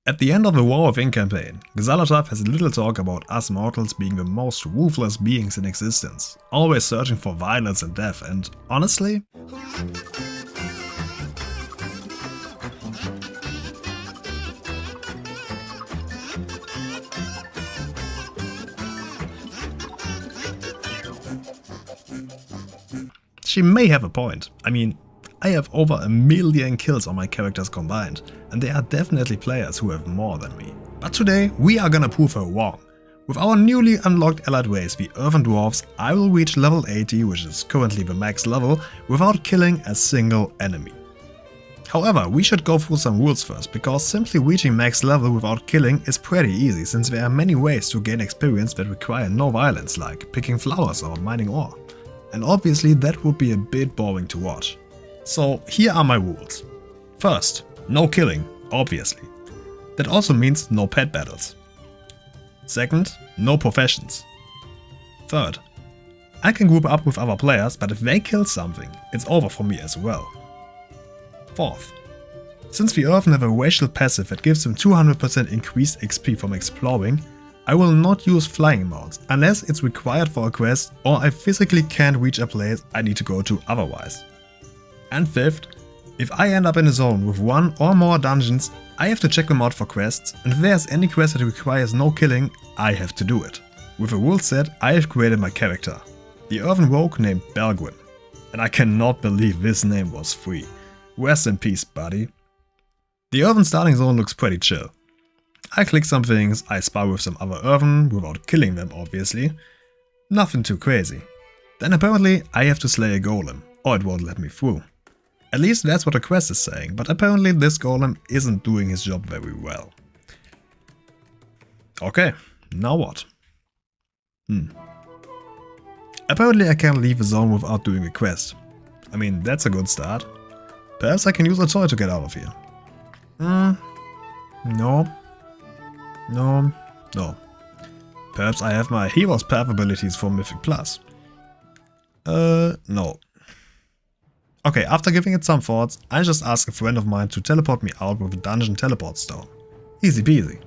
At the end of the War of Ink campaign, Xal'atath has little talk about us mortals being the most ruthless beings in existence, always searching for violence and death, and honestly, she may have a point. I mean, I have over 1 million kills on my characters combined, and there are definitely players who have more than me. But today we are gonna prove her wrong. With our newly unlocked allied race, the Earthen Dwarves, I will reach level 80, which is currently the max level, without killing a single enemy. However, we should go through some rules first, because simply reaching max level without killing is pretty easy, since there are many ways to gain experience that require no violence, like picking flowers or mining ore. And obviously that would be a bit boring to watch. So here are my rules. First, no killing, obviously. That also means no pet battles. Second, no professions. Third, I can group up with other players, but if they kill something, it's over for me as well. Fourth, since the Earthen have a racial passive that gives them 200% increased XP from exploring, I will not use flying mounts unless it's required for a quest or I physically can't reach a place I need to go to otherwise. And fifth, if I end up in a zone with one or more dungeons, I have to check them out for quests, and if there's any quest that requires no killing, I have to do it. With a rule set, I have created my character, the Earthen Rogue named Belgwin, and I cannot believe this name was free. Rest in peace, buddy. The Earthen starting zone looks pretty chill. I click some things, I spar with some other Earthen, without killing them obviously. Nothing too crazy. Then apparently I have to slay a golem, or it won't let me through. At least that's what the quest is saying, but apparently this golem isn't doing his job very well. Okay, now what? Apparently I can't leave the zone without doing a quest. I mean, that's a good start. Perhaps I can use a toy to get out of here. No. Perhaps I have my Hero's Path abilities for Mythic Plus. No. Okay, after giving it some thoughts, I just asked a friend of mine to teleport me out with a dungeon teleport stone. Easy peasy.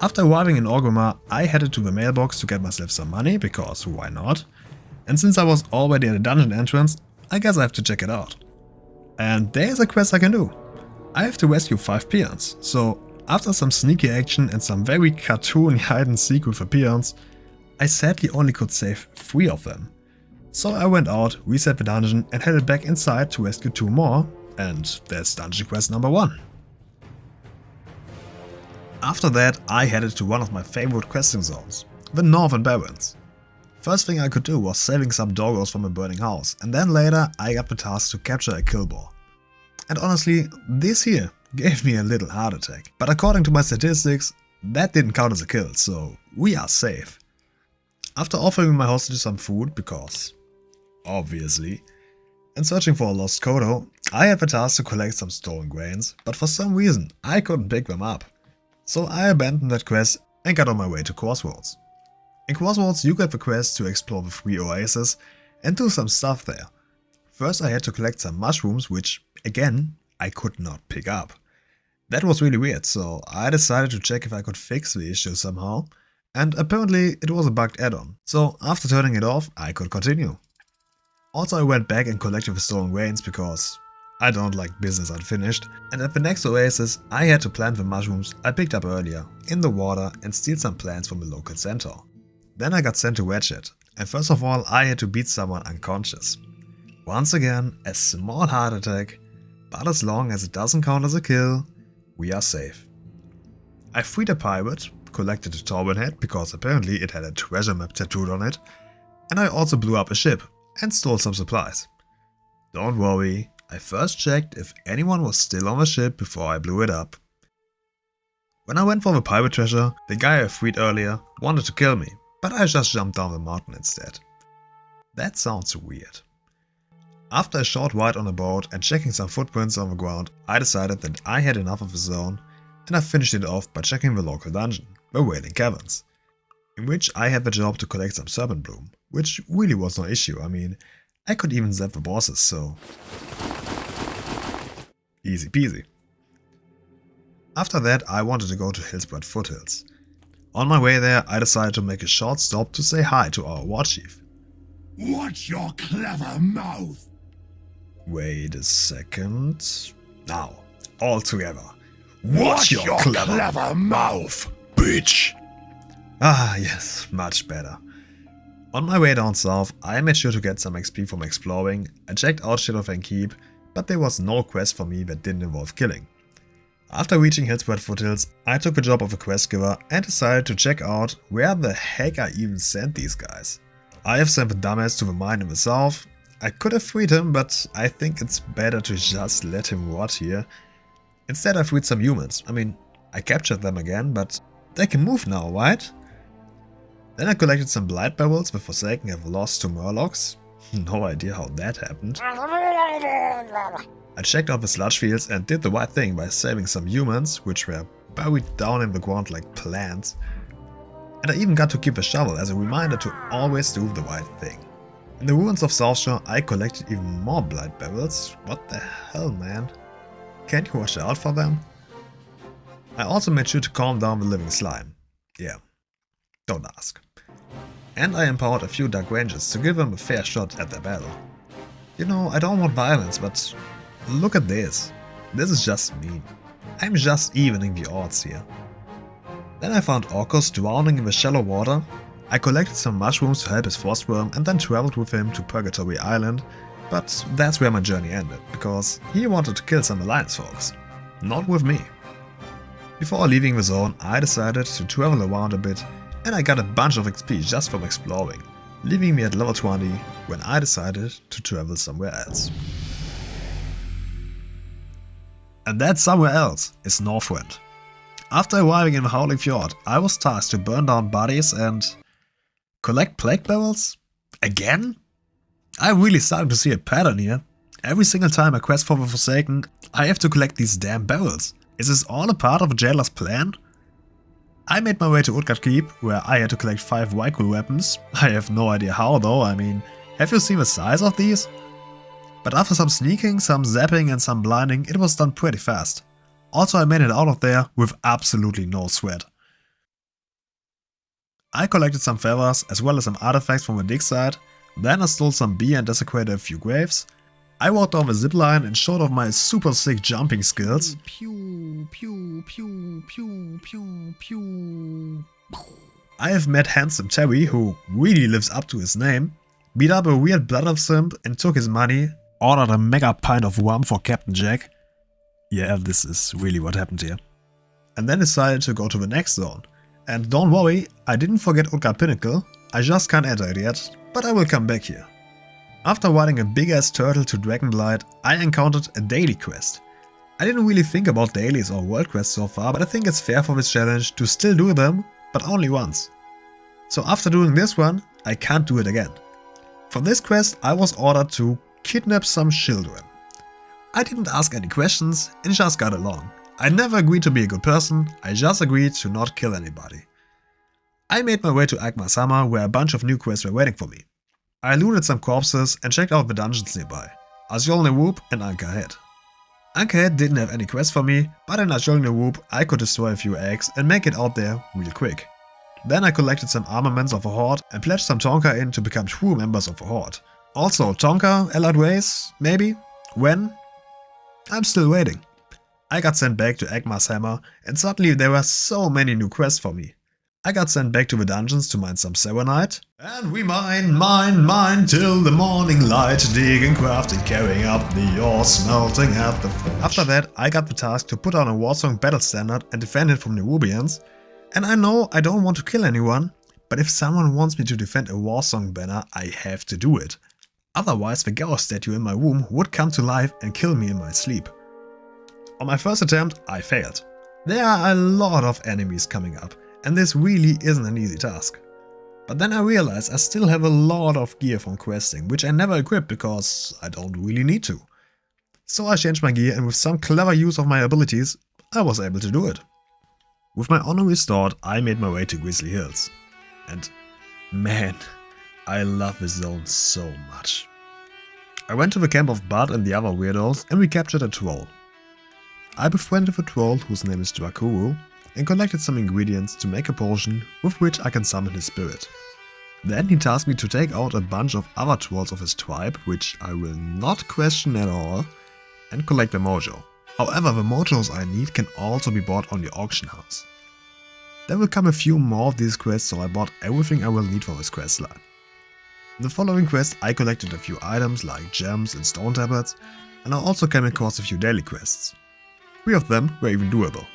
After arriving in Orgrimmar, I headed to the mailbox to get myself some money, because why not? And since I was already at the dungeon entrance, I guess I have to check it out. And there's a quest I can do. I have to rescue 5 peons, so after some sneaky action and some very cartoony hide and seek with the peons, I sadly only could save 3 of them. So I went out, reset the dungeon and headed back inside to rescue 2 more, and that's dungeon quest number 1. After that I headed to one of my favorite questing zones, the Northern Barrens. First thing I could do was saving some doggos from a burning house, and then later I got the task to capture a kill boar. And honestly, this here gave me a little heart attack, but according to my statistics, that didn't count as a kill, so we are safe. After offering my hostage some food, because obviously, and searching for a lost Kodo, I had the task to collect some stolen grains, but for some reason I couldn't pick them up. So I abandoned that quest and got on my way to Crossroads. In Crossroads you get the quest to explore the 3 oases and do some stuff there. First I had to collect some mushrooms, which, again, I could not pick up. That was really weird, so I decided to check if I could fix the issue somehow, and apparently it was a bugged add-on, so after turning it off I could continue. Also I went back and collected the stolen grains because I don't like business unfinished, and at the next oasis I had to plant the mushrooms I picked up earlier in the water and steal some plants from a local centaur. Then I got sent to Ratchet, and first of all I had to beat someone unconscious. Once again, a small heart attack, but as long as it doesn't count as a kill, we are safe. I freed a pirate, collected a Torben head because apparently it had a treasure map tattooed on it, and I also blew up a ship and stole some supplies. Don't worry, I first checked if anyone was still on the ship before I blew it up. When I went for the pirate treasure, the guy I freed earlier wanted to kill me, but I just jumped down the mountain instead. That sounds weird. After a short ride on a boat and checking some footprints on the ground, I decided that I had enough of the zone, and I finished it off by checking the local dungeon, the Wailing Caverns, in which I had the job to collect some serpent bloom, which really was no issue. I mean, I could even zap the bosses, so easy peasy. After that I wanted to go to Hillspread Foothills. On my way there I decided to make a short stop to say hi to our war chief. Watch your clever mouth! Wait a second. Now, all together. Watch your clever mouth, bitch! Ah, yes, much better. On my way down south, I made sure to get some XP from exploring. I checked out Shadowfang Keep, but there was no quest for me that didn't involve killing. After reaching Hillspread Foothills, I took a job of a quest giver and decided to check out where the heck I even sent these guys. I have sent the dumbass to the mine in the south. I could have freed him, but I think it's better to just let him rot here. Instead I freed some humans. I mean, I captured them again, but they can move now, right? Then I collected some blight barrels the Forsaken have lost to Murlocs. No idea how that happened. I checked out the sludge fields and did the right thing by saving some humans, which were buried down in the ground like plants. And I even got to keep a shovel as a reminder to always do the right thing. In the ruins of Southshore I collected even more blight barrels. What the hell, man? Can't you watch out for them? I also made sure to calm down the living slime. Yeah, don't ask. And I empowered a few Dark Rangers to give them a fair shot at their battle. You know, I don't want violence, but look at this. This is just mean. I'm just evening the odds here. Then I found Orcus drowning in the shallow water. I collected some mushrooms to help his frostworm and then traveled with him to Purgatory Island, but that's where my journey ended, because he wanted to kill some Alliance folks. Not with me. Before leaving the zone, I decided to travel around a bit, and I got a bunch of XP just from exploring, leaving me at level 20 when I decided to travel somewhere else. And that somewhere else is Northrend. After arriving in the Howling Fjord, I was tasked to burn down bodies and collect plague barrels? Again? I'm really starting to see a pattern here. Every single time I quest for the Forsaken, I have to collect these damn barrels. Is this all a part of a jailer's plan? I made my way to Utgard Keep, where I had to collect 5 Wycool weapons. I have no idea how though, I mean, have you seen the size of these? But after some sneaking, some zapping and some blinding, it was done pretty fast. Also I made it out of there with absolutely no sweat. I collected some feathers as well as some artifacts from the dig site, then I stole some beer and desecrated a few graves. I walked down the zipline and showed off my super sick jumping skills. Pew, pew, pew, pew, pew, pew. I have met Handsome Terry, who really lives up to his name, beat up a weird blood elf simp and took his money, ordered a mega pint of rum for Captain Jack. Yeah, this is really what happened here. And then decided to go to the next zone. And don't worry, I didn't forget Utgard Pinnacle, I just can't enter it yet, but I will come back here. After riding a big ass turtle to Dragonblight, I encountered a daily quest. I didn't really think about dailies or world quests so far, but I think it's fair for this challenge to still do them, but only once. So after doing this one, I can't do it again. For this quest I was ordered to kidnap some children. I didn't ask any questions and just got along. I never agreed to be a good person, I just agreed to not kill anybody. I made my way to Agmarsama, where a bunch of new quests were waiting for me. I looted some corpses and checked out the dungeons nearby, Azjolne Whoop and Ankerhead. Ankerhead didn't have any quests for me, but in Azjolne Whoop I could destroy a few eggs and make it out there real quick. Then I collected some armaments of a horde and pledged some Tonka in to become true members of a horde. Also Tonka, allied race, maybe? When? I'm still waiting. I got sent back to Agmarsama and suddenly there were so many new quests for me. I got sent back to the dungeons to mine some Serenite. And we mine till the morning light, digging, crafting, carrying up the ore, smelting at the forge. After that I got the task to put on a Warsong battle standard and defend it from the Rubians. And I know I don't want to kill anyone, but if someone wants me to defend a Warsong banner, I have to do it. Otherwise the Garrosh statue in my room would come to life and kill me in my sleep. On my first attempt I failed. There are a lot of enemies coming up, and this really isn't an easy task. But then I realized I still have a lot of gear from questing, which I never equipped because I don't really need to. So I changed my gear and with some clever use of my abilities, I was able to do it. With my honor restored, I made my way to Grizzly Hills. And man, I love this zone so much. I went to the camp of Bud and the other weirdos and we captured a troll. I befriended a troll whose name is Drakuru and collected some ingredients to make a potion with which I can summon his spirit. Then he tasked me to take out a bunch of other trolls of his tribe, which I will not question at all, and collect the mojo. However, the mojos I need can also be bought on the auction house. There will come a few more of these quests, so I bought everything I will need for this quest line. In the following quest I collected a few items like gems and stone tablets, and I also came across a few daily quests. 3 of them were even doable.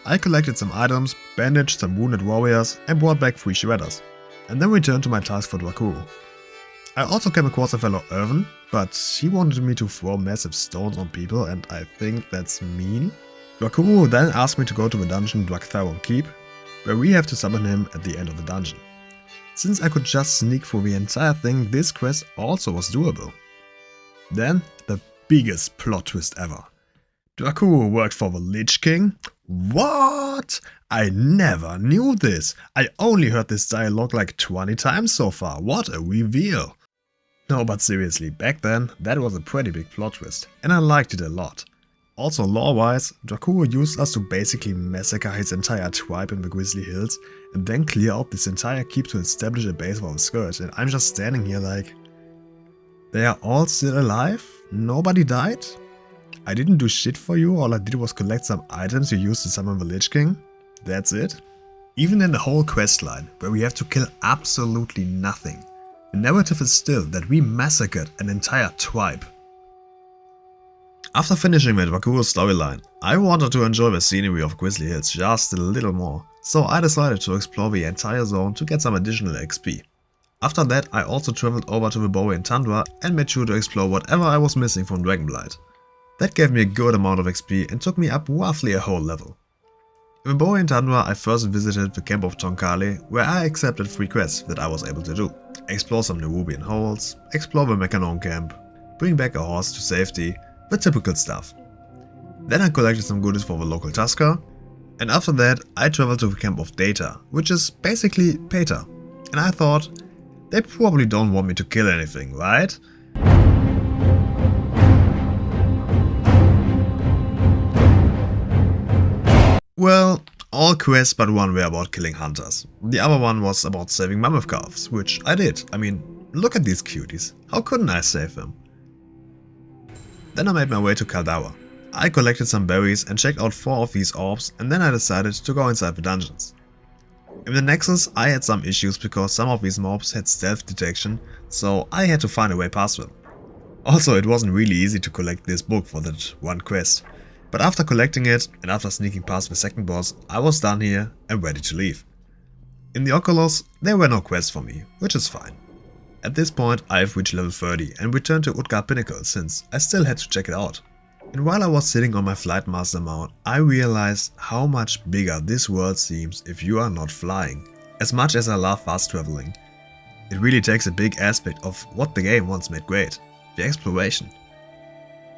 I collected some items, bandaged some wounded warriors and brought back 3 shredders, and then returned to my task for Drakuru. I also came across a fellow Irvin, but he wanted me to throw massive stones on people and I think that's mean. Drakuru then asked me to go to the dungeon Draktheron Keep, where we have to summon him at the end of the dungeon. Since I could just sneak through the entire thing, this quest also was doable. Then, the biggest plot twist ever. Drakuru worked for the Lich King? What? I never knew this. I only heard this dialogue like 20 times so far. What a reveal. No, but seriously, back then, that was a pretty big plot twist, and I liked it a lot. Also lore-wise, Drakuru used us to basically massacre his entire tribe in the Grizzly Hills and then clear out this entire keep to establish a base for the Scourge, and I'm just standing here like... They are all still alive? Nobody died? I didn't do shit for you, all I did was collect some items you used to summon the Lich King? That's it? Even in the whole questline, where we have to kill absolutely nothing, the narrative is still that we massacred an entire tribe. After finishing the Drakuru storyline, I wanted to enjoy the scenery of Grizzly Hills just a little more, so I decided to explore the entire zone to get some additional XP. After that I also traveled over to the Borean Tundra and made sure to explore whatever I was missing from Dragonblight. That gave me a good amount of XP and took me up roughly a whole level. In the Borean Tundra I first visited the camp of Tonkali, where I accepted 3 quests that I was able to do. Explore some Nerubian holes, explore the Mechanon camp, bring back a horse to safety, the typical stuff. Then I collected some goodies for the local Tusker, and after that I traveled to the camp of Data, which is basically Pater, and I thought, they probably don't want me to kill anything, right? Well, all quests but one were about killing hunters. The other one was about saving mammoth calves, which I did. I mean, look at these cuties, how couldn't I save them? Then I made my way to Caldara. I collected some berries and checked out 4 of these orbs, and then I decided to go inside the dungeons. In the Nexus I had some issues because some of these mobs had stealth detection, so I had to find a way past them. Also, it wasn't really easy to collect this book for that one quest, but after collecting it and after sneaking past the second boss, I was done here and ready to leave. In the Oculus there were no quests for me, which is fine. At this point I have reached level 30 and returned to Utgard Pinnacle since I still had to check it out. And while I was sitting on my Flight Master mount, I realized how much bigger this world seems if you are not flying. As much as I love fast traveling, it really takes a big aspect of what the game once made great, the exploration.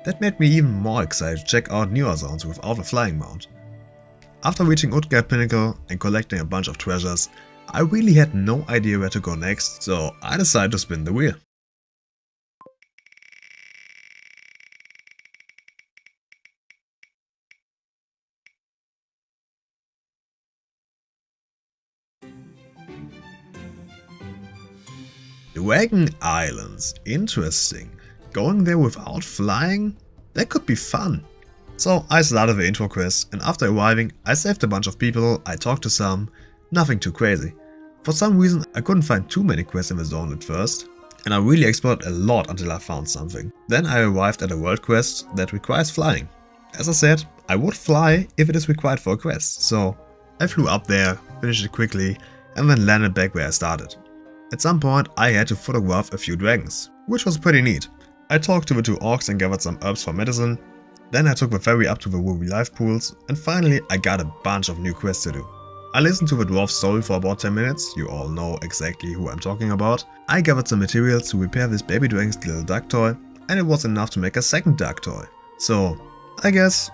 That made me even more excited to check out newer zones without a flying mount. After reaching Utgard Pinnacle and collecting a bunch of treasures, I really had no idea where to go next, so I decided to spin the wheel. Dragon Islands, interesting. Going there without flying? That could be fun. So I started the intro quest, and after arriving I saved a bunch of people, I talked to some, nothing too crazy. For some reason I couldn't find too many quests in the zone at first, and I really explored a lot until I found something. Then I arrived at a world quest that requires flying. As I said, I would fly if it is required for a quest, so I flew up there, finished it quickly, and then landed back where I started. At some point I had to photograph a few dragons, which was pretty neat. I talked to the 2 orcs and gathered some herbs for medicine, then I took the ferry up to the Ruby life pools, and finally I got a bunch of new quests to do. I listened to the dwarf's story for about 10 minutes, you all know exactly who I'm talking about. I gathered some materials to repair this baby dragon's little duck toy, and it was enough to make a second duck toy. So, I guess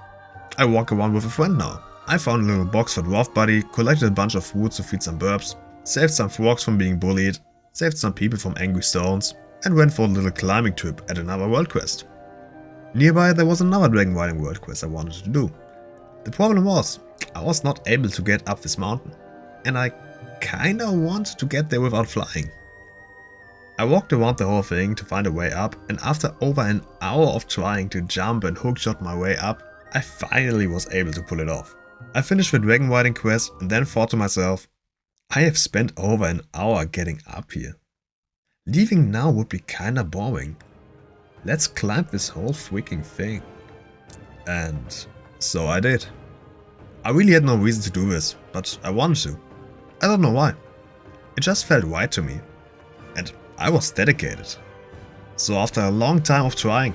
I walk around with a friend now. I found a little box for Dwarf Buddy, collected a bunch of fruits to feed some burps, saved some frogs from being bullied, saved some people from angry stones, and went for a little climbing trip at another world quest. Nearby there was another dragon riding world quest I wanted to do. The problem was, I was not able to get up this mountain, and I kinda wanted to get there without flying. I walked around the whole thing to find a way up, and after over an hour of trying to jump and hookshot my way up, I finally was able to pull it off. I finished the dragon riding quest and then thought to myself, I have spent over an hour getting up here. Leaving now would be kinda boring. Let's climb this whole freaking thing. And so I did. I really had no reason to do this, but I wanted to. I don't know why. It just felt right to me. And I was dedicated. So after a long time of trying,